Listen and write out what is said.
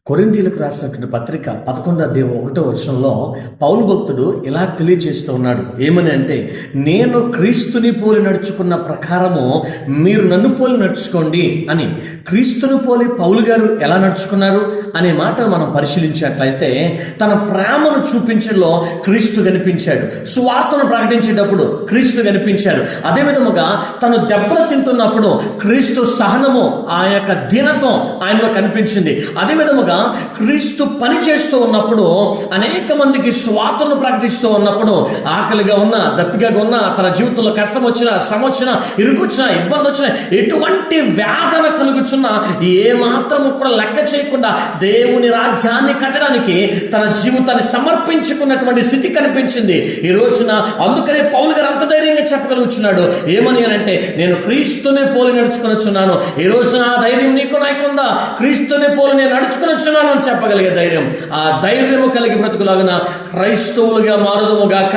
కొరింథీయులకు రాసినటువంటి పత్రిక 11వ అధ్యాయం 1వ వచనంలో పౌలు భక్తుడు ఇలా తెలియజేస్తూ ఉన్నాడు. ఏమని అంటే, నేను క్రీస్తుని పోలి నడుచుకున్న ప్రకారము మీరు నన్ను పోలి నడుచుకోండి అని. క్రీస్తుని పోలి పౌలు గారు ఎలా నడుచుకున్నారు అనే మాట మనం పరిశీలించినట్లయితే, తన ప్రేమను చూపించడంలో క్రీస్తు కనిపించాడు. సువార్తను ప్రకటించేటప్పుడు క్రీస్తు కనిపించాడు. అదే విధముగా తను దెబ్బలు తింటున్నప్పుడు క్రీస్తు సహనము, ఆ యొక్క దీనత్వం ఆయనలో కనిపించింది. అదే విధముగా క్రీస్తు పని చేస్తూ ఉన్నప్పుడు, అనేక మందికి స్వార్థను ప్రకటిస్తూ ఉన్నప్పుడు, ఆకలిగా ఉన్నా, దప్పిగా ఉన్నా, తన జీవితంలో కష్టం వచ్చినా, శ్రమ వచ్చినా, ఇరుకు వచ్చినా, ఇబ్బంది వచ్చినా, ఎటువంటి వేదన కలుగుచున్నా ఏ మాత్రము కూడా లెక్క చేయకుండా దేవుని రాజ్యాన్ని కట్టడానికి తన జీవితాన్ని సమర్పించుకున్నటువంటి స్థితి కనిపించింది ఈ రోజున. అందుకనే పౌలు గారు అంత ధైర్యంగా చెప్పగలుగుతున్నాడు. ఏమని అంటే, నేను క్రీస్తుని పోలి నడుచుకొనిచున్నాను. ఈ రోజున ఆ ధైర్యం నీకు నాకుందా? క్రీస్తుని పోలి నేను నడుచుకొనిచున్నాను అని చెప్పగలిగే ధైర్యం, ఆ ధైర్యము కలిగి బ్రతుకులాగున క్రైస్తవులుగా మారుదుము గాక.